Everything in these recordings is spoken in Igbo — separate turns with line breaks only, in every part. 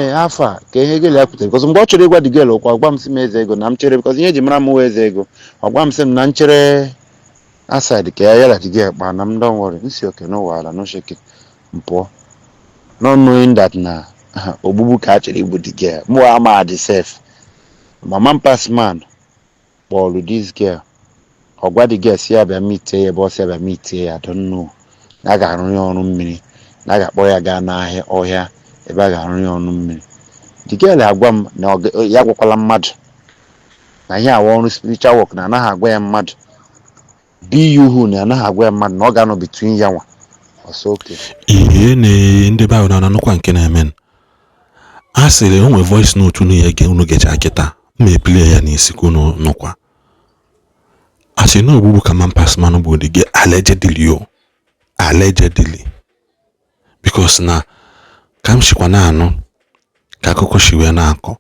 nne afa ka ihe gele akwute because mgbe ọ chọrọ ịgwa the girl okwu agwa m si m eze ego na m chere because ihe eji mara m wee eze ego ọgwa m sị m na nchere aside ka ya la the girl kpa na m don't worry nsi oke no wahala no shake mpụọ not knowing that na ogbugbu ka a chọrọ igbu the girl mụ ama the self mama pass man kpọrọ this girl ọgwa the girl si ya bịa meet ya ebe ọ si ya bịa meet ya I don't know na a ga-arụ ya ọrụ mmiri na a ga-akpọ ya gaa n'ahịa ọhịa ebe a ga-arụ ya ọrụ mmiri the girl agwa m na ya agwakwala mmadụ na ihe awa ọrụ spiritual work na anaghị agwa ya mmadụ bu na anaghị agwa ya mmadụ na ọ ga-anọ between ya nwa ọsọ oke
ihe na ndị be ahụ na-anụkwa nke na-eme a sịrị o nwere voice note unu gecha kịta ma epile ya n'isi ka unu nụkwa a sị na ogbugbu ka pass man bụ dị allegedly because na ka m shikwa na-anụ ka akụkọ shi wee na-akọ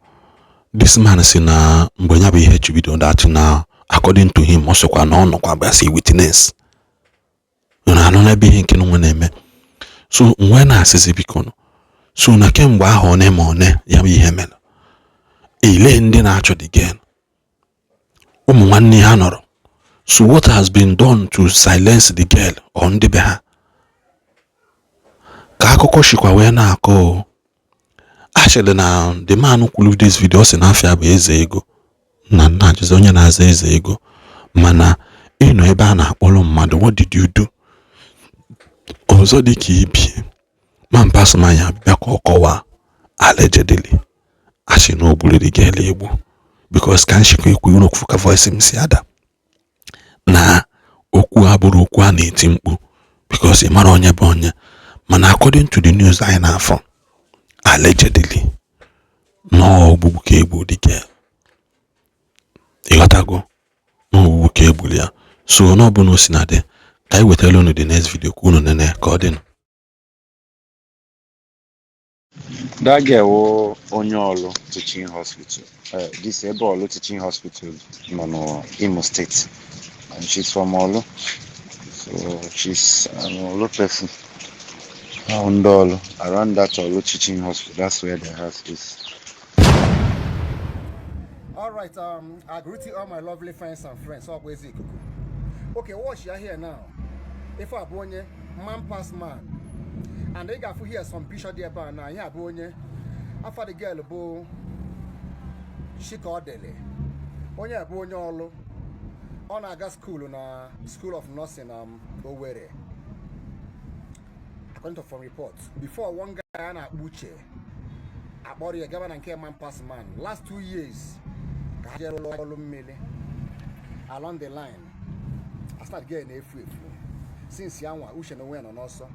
this man si na mgbe ya bụ ihe chibido dat na according to him ọ sịkwa na ọ nọkwa gbasi witness na anụ n'ebe ihe nke nwe na-eme so nwe na-asịzi biko so na kemgbe ahụ one ya bụ ihe mere ile ndị na-achọ the girl ụmụ nwanne ha nọrọ so what has been done to silence the girl on ndị be ha ka akụkọ shikwa wee na-akọ actually na the man kwuru this video si na afịa bụ eze ego na ajụzi onye na-aza eze ego mana ịnọ ebe a na-akpọrọ mmadụ what did you do ọzọ dị ka ibi pass man ya bịa ka ọ kọwa allegedly achị na ogburu the girl egbu because ka nshikwa ekwu okwu ka voice m si ada na okwu abụrụ okwu a na-eti mkpu because ị mara onye bụ onye mana according to the news anyị na-afọ allegedly no ogbugbu ka egbu the girl ịghọtago no ogbugbu ka egburu ya so n'ọbụna o si na dị ka anyị wetara unu the next video ka unu nene ka ọ dị
that girl wo onye ọlụ teaching hospital this ebe ọlụ teaching hospital nọ n'Imo State and she's from Olu so she's an Olu person Olu around that Olu teaching hospital that's where the house is.
All right, I greet you all my lovely friends and friends. Okay, watch you here now. If I bonye man pass man, and they got to hear some picture there by now. Yeah, bonye. After the girl bo, she called Delhi. Onye bonye olo. On I got school na School of Nursing Owerri. According to from reports, before one guy na Uche, about the government and care man pass man. Last 2 years. Along the line, I started getting a free since young one, Usha no went on also.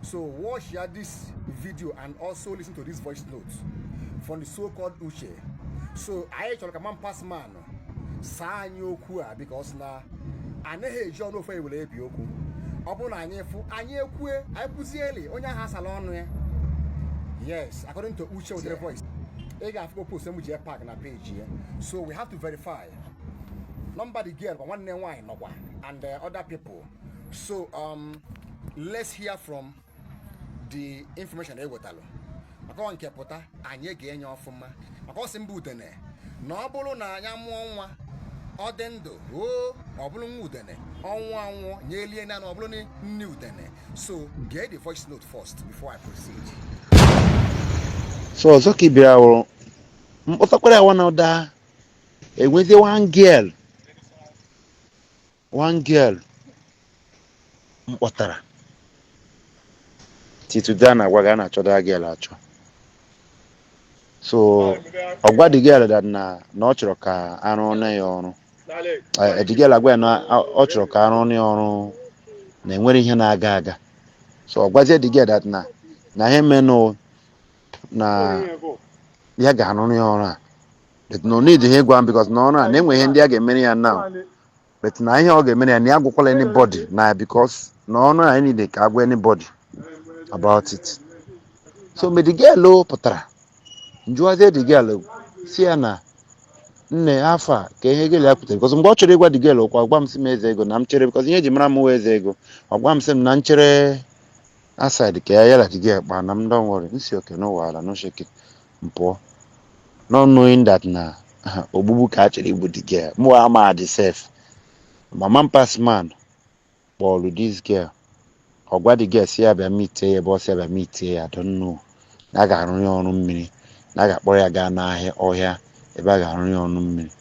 So watch this video and also listen to this voice note from the so-called Uche. So I actually come pass man, sign you because now I know hey John no fair will be oku. Upon anye kwe I puzieli onya has alone. Yes, according to Uche with the voice. I have to post some park na page here, so we have to verify. Number the girl, one name wine, no one, and other people. So let's hear from the information I got. I go and kepota, anye gain your from. I go simbutene. No bolo na nyamwa. Odendo, oh, oblumudene. On one, nearly an obloni new dene. So get the voice note first before I proceed.
So Zoki Biao Mpotakwara one of the with one girl Mpotara Titudana Wagana Choda girl acho. So ogwa the girl that na chọrọ ka arụ na ya ọrụ. The girl agwa na ọ chọrọ ka arụ na ya ọrụ na enwere ihe na-aga aga. So ogwazie the girl that na he meno na ya ga-arụ ya ọrụ a. But no need ihe gwa because no na enwe ihe ndị a ga-emere ya now. But na ihe ọ ga-emere ya na ya gwụkwala anybody na because no na I need ka agwa anybody about it. So me the girl pụtara njụazie the girl si ya na nne afa ka ihe gele apụtara because mgbe ọ chọrọ ịgwa the girl okwu agwa m si m eze ego na m chere because ihe eji mara m wee eze ego ọgwa m si m na nchere aside ka ya la the girl kpa na m don't worry nsi oke no wahala no shake mpụọ, not knowing that na ogbugbu ka a chọrọ igbu the girl. Mụ ama the self. Mama Passman kpọrọ this girl. Ọ gwa the girl si ya bịa meet ya ebe ọ si ya bịa meet ya, I don't know. Na a ga-arụ ya ọrụ mmiri, na a ga-akpọrọ ya gaa n'ahịa ọhịa ebe a ga-arụ ya ọrụ mmiri.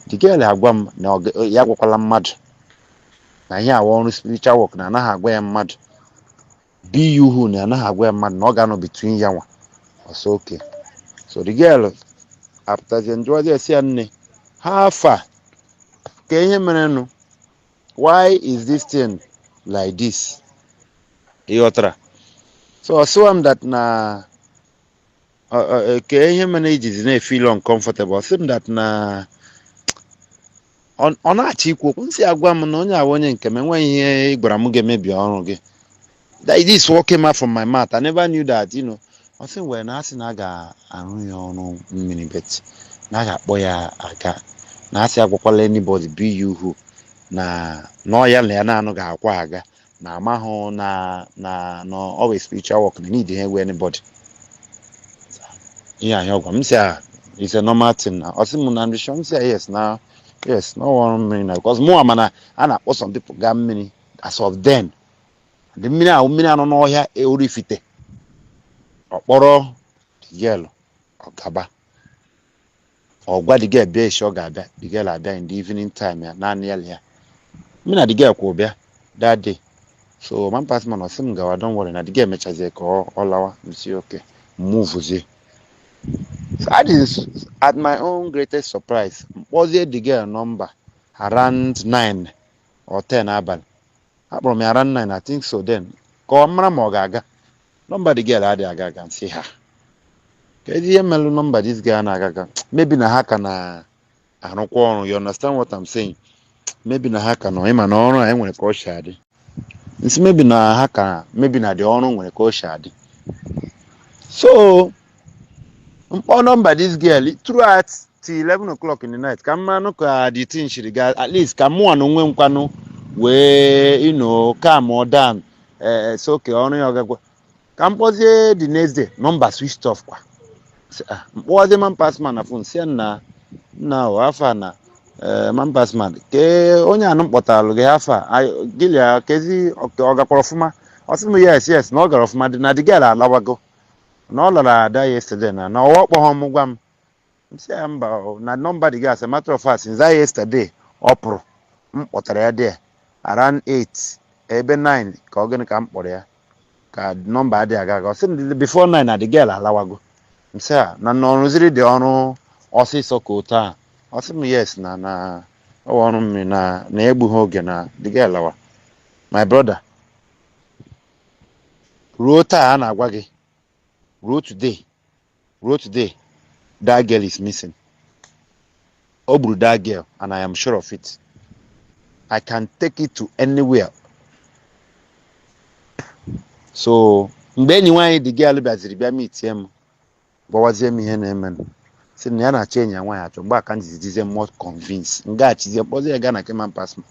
The girl agwa m na ya agwakwala mmadụ na ihe awa ọrụ spiritual work na anaghị agwa ya mmadụ. BU na anaghị agwa ya mmadụ na ọ ga-anọ between ya nwa. Ọsọ okay. So the girl apụtazie njụwazi esi ya nne ha afa ka ihe merenụ, why is this thing like this? Ịghọtara? So ọ sịwa m that na ka ihe mere ijizi na-efeel uncomfortable. Ọ sị m that na ọ na-achọ ikwu okwu. Nsị agwa m na onye awa onye nke m enweghị ihe ị gwara m ga-emebi ọrụ gị. This what came out from my mouth. I never knew that, you know. Ọ sị wee na asị na a ga-arụ ya ọrụ mmiri bet na a ga-akpọ ya aga na asị agwakwala anybody BU na ọya na ya na-anụ ga-akwa aga na amahụ na always spiritual work na need ihe gwa anybody. Ihe ahịa ọgwa m sị it's a normal thing na. Ọ sị m na ndịshọ m sị yes na ọrụ mmiri na because mụ ama na a na-akpọ some people gaa mmiri as of then. The mmiri anọ n'ọhịa Orifite. Ọkpọrọ the girl ọ gaba. Ọ gwa the girl bịa echi ọ ga-abịa. The girl abịa in the evening time ya naanị ya. Mụ na the girl kwụ bịa that day. So man pass man ọ sị m gawa, don't worry na the girl mechazie ka ọ lawa. M sị okay, movezie. So that is at my own greatest surprise. Mkpọzie the girl number around 9 or 10 abalị. Akpọrọ m ya around 9, I think so then. Ka ọ mara ma ọ ga-aga. Number the girl adịghị aga nsị ha. Kedu ihe melụ number this girl na-aga? Maybe na ha ka na-arụkwa ọrụ. You understand what I'm saying? Maybe na ha ka nọ ịma na ọrụ a nwere ka ọ si adị. Nsị maybe na ha ka maybe na the ọrụ nwere ka ọ si adị. So mkpọ number this girl throughout till 11 o'clock in the night ka mmanụ ka the thing shiri gaa, at least ka mụ na onwe nkwanụ wee calm or down. So okay ọrụ ya ọgagwa ka mkpọzie the next day number switched off kwa. Mkpọzie man pass man na phone si na afa na man pass man ke onye anụ mkpọtalụ gị afa gilia kezi ọ gakwara ọfụma. Ọ sị m yes na ọ gara ọfụma dị na the girl alawago na ọ lara ada yesterday na ọwa kpọghọ m gwa m. M sị ya mba na number the girl as a matter of fact since that yesterday ọ pụrụ m kpọtara ya there around 8 ebe 9 ka ọ gịnị ka m kpọrọ ya ka nọmba adịghị aga. Ọ sị m before 9 na the girl alawago. M sị ya na ọrụziri dị ọrụ ọsịsọ ka otu a. Ọ sị m yes na ọrụ mmiri na egbughị oge na the girl lawa. My brother, ruo taa a na-agwa gị, ruo today that girl is missing. O gburu that girl and I am sure of it. I can take it to anywhere. So mgbe enyi nwaanyị the girl bịaziri bịa meet m gbawazie m ihe na-eme sị na ya na-achọ enyi ya nwaanyị achọ. Mgbe aka njizizie more convince ngaghachizie mkpọzie ya gaa na keman pass m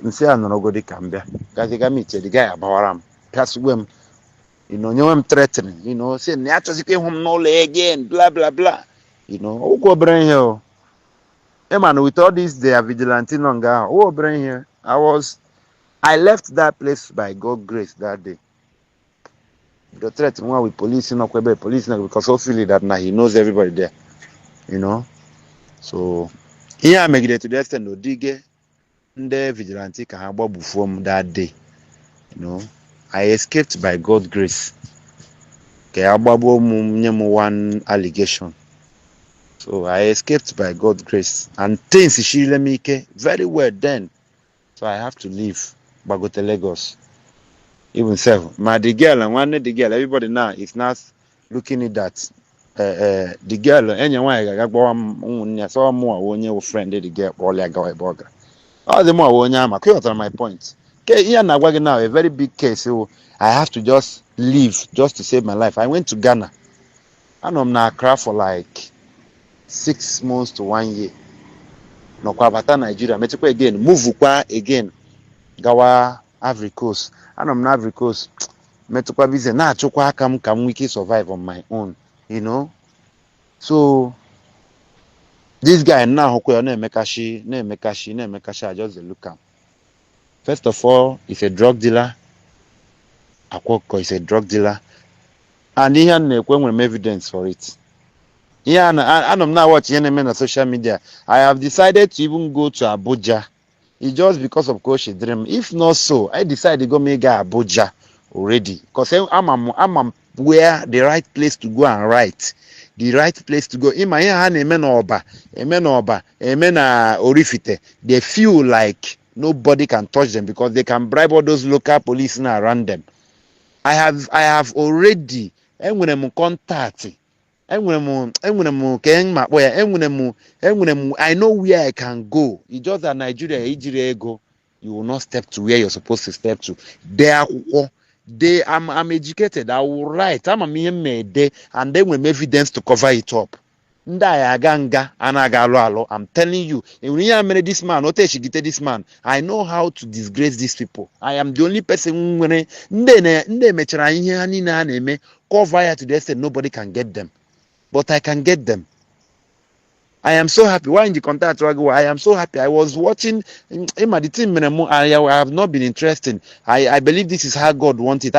nsị a nọrọgodi ka m bịa gaziga meet the guy agbawara m pịasugwe m nyewe m threatening sị na ya chọzikwa ịhụ m n'ụlọ again bla bla bla. Ụkwụ obere ihe o ịma na with all this their vigilante nọ nga ahụ ụkwụ obere ihe. I left that place by God's grace that day. The threat with police, police because so feel that now he knows everybody there. So here I make it to the extent of dig the vigilante can have before that day. I escaped by God's grace. Okay, I one allegation. So I escaped by God's grace. And things she let me very well then. So I have to leave. Bagote Lagos. Even self, the girl and one the girl, everybody now is now looking at that. The girl, anyone I saw more when your friend the girl all like a burger. All the more when I'm a my point. Okay, here now a very big case, so I have to just leave just to save my life. I went to Ghana. And I'm now Accra for like 6 months to 1 year. No kwabata Nigeria, metiko again, move again. Gawa Ivory Coast. And I'm not Ivory Coast. metụkwa bize na-achụkwa aka m ka m nwee ike survive on my own, you know. So this guy na-ahụkwa ya na-emekashi, I just look am. First of all, he's a drug dealer. Akwoko is a drug dealer. And ihe na-ekwe nwere m evidence for it. Yeah, I'm now watching on social media. I have decided to even go to Abuja. It's just because of course she dream. If not so, I decided to go make Abuja already. Because I'm where the right place to go and write. The right place to go. In my hand, amen orifite. They feel like nobody can touch them because they can bribe all those local police around them. I have already contact. I know where I can go. It's just that Nigeria go, you will not step to where you're supposed to step to. I'm educated. I will write. I'm a mere and then with evidence to cover it up. I'm telling you, this man, I know how to disgrace these people. I am the only person when cover here to the extent nobody can get them. But I can get them. I am so happy. Why in the contact? I am so happy. I was watching the team. I have not been interested. I believe this is how God wants it.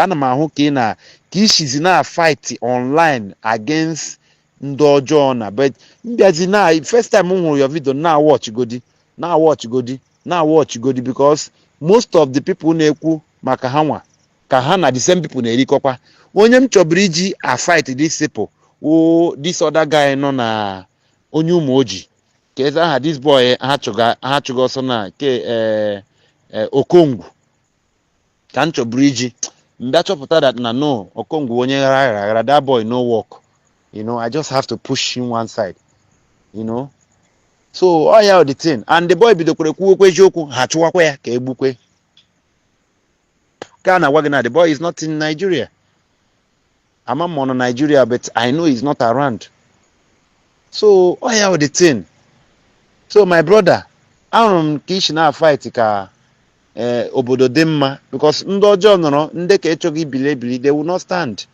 She's in a fight online against Ndojona. But first time your video now watch Godi. Because most of the people neku makahanwa kahana the same people nerikokwa. Onyem chobriji a fight these people. Oh, this other guy no na onye umoji. Keza this boy hachuga so na ke Okongu. Kancho bridge. Mbachopụta that na no Okongu onye gara that boy no work. You know, I just have to push him one side. You know. So all yeah the thing. And the boy bidokure kwukwe joku hachuwa ya ka egbukwe. Kana wagana the boy is not in Nigeria. I'm on Nigeria, but I know he's not around. So, oh yeah, the thing. So my brother, I'm kishina fight ka obodo dimma because ndojo no ndeke echogi bile they will not stand.